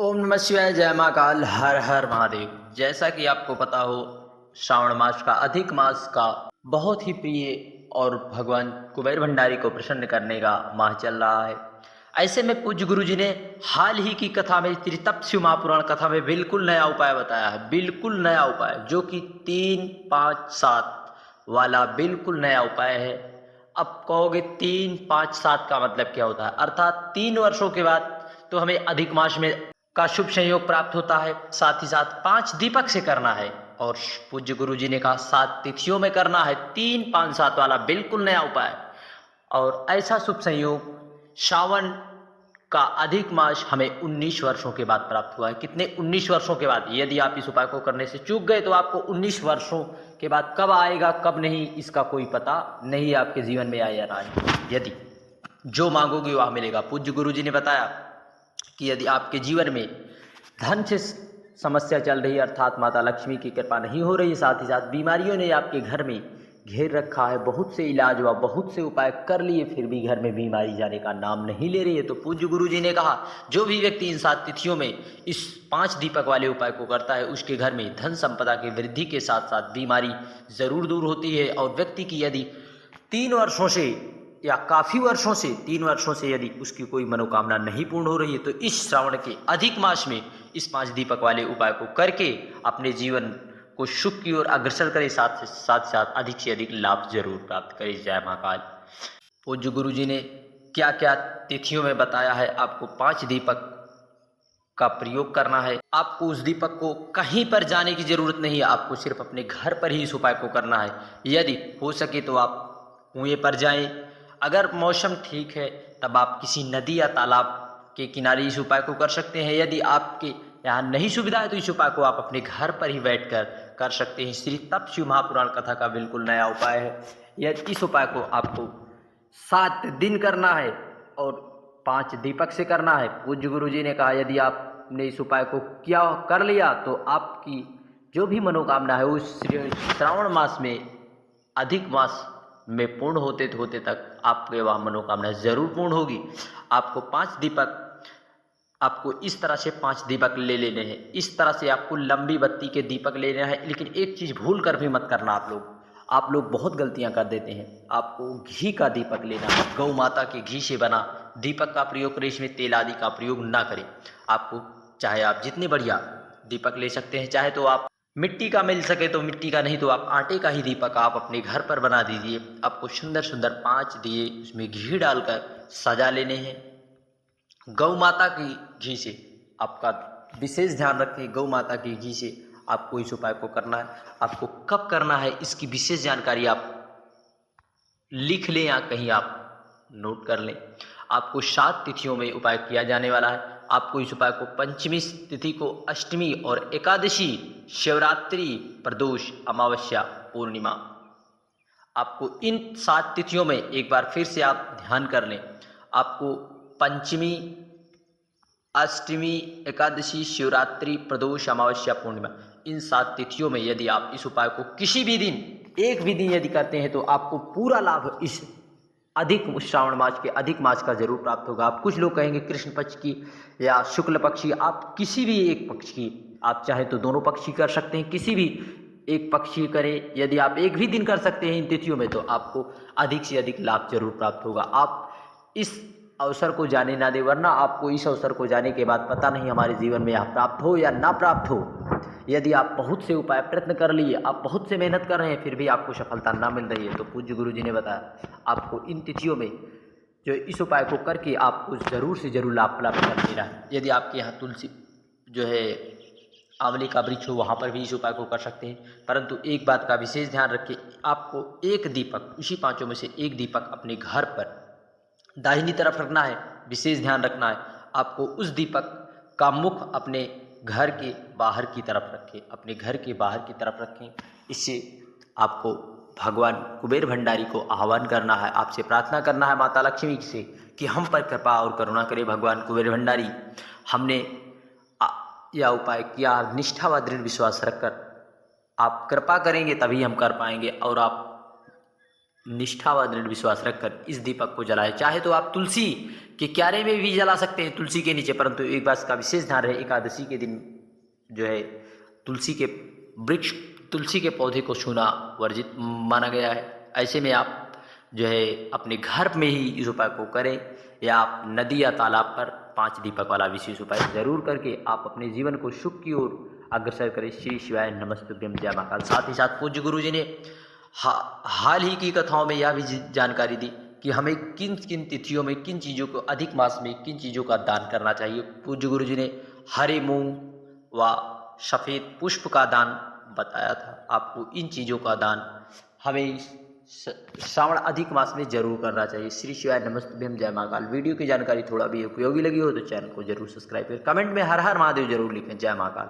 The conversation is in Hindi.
ओम नमः शिवाय, जय महाकाल, हर हर महादेव। जैसा कि आपको पता हो, श्रावण मास का अधिक मास का बहुत ही प्रिय और भगवान कुबेर भंडारी को प्रसन्न करने का माह चल रहा है। ऐसे में पूज्य गुरु जी ने हाल ही की कथा में, त्रितप्स्यु महापुराण कथा में बिल्कुल नया उपाय बताया है। बिल्कुल नया उपाय, जो कि 3, 5, 7 वाला बिल्कुल नया उपाय है। अब कहोगे 3, 5, 7 का मतलब क्या होता है? अर्थात 3 वर्षों के बाद तो हमें अधिक मास में का शुभ संयोग प्राप्त होता है। साथ ही साथ 5 दीपक से करना है, और पूज्य गुरु जी ने कहा 7 तिथियों में करना है। 3, 5, 7 वाला बिल्कुल नया उपाय। और ऐसा शुभ संयोग श्रावण का अधिक मास हमें 19 वर्षों के बाद प्राप्त हुआ है। कितने? 19 वर्षों के बाद। यदि आप इस उपाय को करने से चूक गए तो आपको 19 वर्षों के बाद कब आएगा कब नहीं, इसका कोई पता नहीं आपके जीवन में आया है। यदि जो मांगोगे वह मिलेगा। पूज्य गुरु जी ने बताया कि यदि आपके जीवन में धन से समस्या चल रही है, अर्थात माता लक्ष्मी की कृपा नहीं हो रही है, साथ ही साथ बीमारियों ने आपके घर में घेर रखा है, बहुत से इलाज हुआ, बहुत से उपाय कर लिए, फिर भी घर में बीमारी जाने का नाम नहीं ले रही है, तो पूज्य गुरु जी ने कहा जो भी व्यक्ति इन 7 तिथियों में इस 5 दीपक वाले उपाय को करता है, उसके घर में धन संपदा की वृद्धि के साथ साथ बीमारी जरूर दूर होती है। और व्यक्ति की यदि 3 वर्षों से या काफ़ी वर्षों से, 3 वर्षों से यदि उसकी कोई मनोकामना नहीं पूर्ण हो रही है, तो इस श्रावण के अधिक मास में इस 5 दीपक वाले उपाय को करके अपने जीवन को सुख की ओर अग्रसर करें, साथ साथ अधिक से अधिक लाभ जरूर प्राप्त करें। जय महाकाल। पूज्य गुरु जी ने क्या क्या तिथियों में बताया है। आपको 5 दीपक का प्रयोग करना है। आपको उस दीपक को कहीं पर जाने की जरूरत नहीं है, आपको सिर्फ अपने घर पर ही इस उपाय को करना है। यदि हो सके तो आप कुएं पर जाएं। अगर मौसम ठीक है तब आप किसी नदी या तालाब के किनारे इस उपाय को कर सकते हैं। यदि आपके यहाँ नहीं सुविधा है तो इस उपाय को आप अपने घर पर ही बैठकर कर सकते हैं। श्री तप्स्यु महापुराण कथा का बिल्कुल नया उपाय है। यह इस उपाय को आपको 7 दिन करना है और 5 दीपक से करना है। पूज्य गुरु जी ने कहा यदि आपने इस उपाय को किया कर लिया तो आपकी जो भी मनोकामना है उस श्रावण मास में, अधिक मास में पूर्ण होते तक आपके वह मनोकामना जरूर पूर्ण होगी। आपको 5 दीपक, आपको इस तरह से 5 दीपक ले लेने हैं। इस तरह से आपको लंबी बत्ती के दीपक लेने हैं। लेकिन एक चीज़ भूल कर भी मत करना आप लोग बहुत गलतियां कर देते हैं। आपको घी का दीपक लेना है। गौ माता के घी से बना दीपक का प्रयोग करें, इसमें तेल आदि का प्रयोग ना करें। आपको चाहे आप जितने बढ़िया दीपक ले सकते हैं, चाहे तो आप मिट्टी का मिल सके तो मिट्टी का, नहीं तो आप आटे का ही दीपक आप अपने घर पर बना दीजिए। आपको सुंदर सुंदर 5 दिए उसमें घी डालकर सजा लेने हैं। गौ माता की घी से आपका विशेष ध्यान रखें। गौ माता की घी से आपको इस उपाय को करना है। आपको कब करना है इसकी विशेष जानकारी आप लिख लें या कहीं आप नोट कर लें। आपको 7 तिथियों में उपाय किया जाने वाला है। आपको इस उपाय को पंचमी तिथि को, अष्टमी और एकादशी, शिवरात्रि, प्रदोष, अमावस्या, पूर्णिमा, आपको इन 7 तिथियों में एक बार फिर से आप ध्यान कर लें। आपको पंचमी, अष्टमी, एकादशी, शिवरात्रि, प्रदोष, अमावस्या, पूर्णिमा, इन 7 तिथियों में यदि आप इस उपाय को किसी भी दिन, एक भी दिन यदि करते हैं तो आपको पूरा लाभ इस अधिक श्रावण मास के अधिक मास का जरूर प्राप्त होगा। आप कुछ लोग कहेंगे कृष्ण पक्ष की या शुक्ल पक्ष की, आप किसी भी एक पक्ष की, आप चाहे तो दोनों पक्ष की कर सकते हैं, किसी भी एक पक्ष की करें। यदि आप एक भी दिन कर सकते हैं इन तिथियों में तो आपको अधिक से अधिक लाभ जरूर प्राप्त होगा। आप इस अवसर को जाने ना दे, वरना आपको इस अवसर को जाने के बाद पता नहीं हमारे जीवन में यह प्राप्त हो या ना प्राप्त हो। यदि आप बहुत से उपाय प्रयत्न कर लिए, आप बहुत से मेहनत कर रहे हैं, फिर भी आपको सफलता ना मिल रही है, तो पूज्य गुरु जी ने बताया आपको इन तिथियों में जो इस उपाय को करके आपको जरूर से जरूर लाभ प्राप्त कर लेना है। यदि आपके यहाँ तुलसी जो है आंवले का वृक्ष हो, वहाँ पर भी इस उपाय को कर सकते हैं। परंतु एक बात का विशेष ध्यान रखें, आपको एक दीपक, उसी 5 में से एक दीपक अपने घर पर दाहिनी तरफ रखना है। विशेष ध्यान रखना है, आपको उस दीपक का मुख अपने घर के बाहर की तरफ रखें, अपने घर के बाहर की तरफ रखें। इससे आपको भगवान कुबेर भंडारी को आह्वान करना है, आपसे प्रार्थना करना है माता लक्ष्मी से कि हम पर कृपा और करुणा करें भगवान कुबेर भंडारी। हमने यह उपाय किया, निष्ठा व दृढ़ विश्वास रखकर आप कृपा करेंगे तभी हम कर पाएंगे। और आप निष्ठा व दृढ़ विश्वास रखकर इस दीपक को जलाएं। चाहे तो आप तुलसी के क्यारे में भी जला सकते हैं, तुलसी के नीचे, परंतु एक बात का विशेष ध्यान रहे, एकादशी के दिन जो है तुलसी के वृक्ष, तुलसी के पौधे को छूना वर्जित माना गया है। ऐसे में आप जो है अपने घर में ही इस उपाय को करें, या आप नदी या तालाब पर 5 दीपक वाला विशेष उपाय जरूर करके आप अपने जीवन को सुख की ओर अग्रसर करें। श्री शिवाय नमस्तुभ्यं, जय महाकाल। साथ ही साथ पूज्य गुरु जी ने हाल ही की कथाओं में यह भी जानकारी दी कि हमें किन किन तिथियों में किन चीज़ों को, अधिक मास में किन चीज़ों का दान करना चाहिए। पूज्य गुरु जी ने हरे मूंग व सफ़ेद पुष्प का दान बताया था। आपको इन चीज़ों का दान हमें श्रावण अधिक मास में जरूर करना चाहिए। श्री शिवाय नमस्तुभ्यं, जय महाकाल। वीडियो की जानकारी थोड़ा भी उपयोगी लगी हो तो चैनल को जरूर सब्सक्राइब करें, कमेंट में हर हर महादेव जरूर लिखें। जय महाकाल।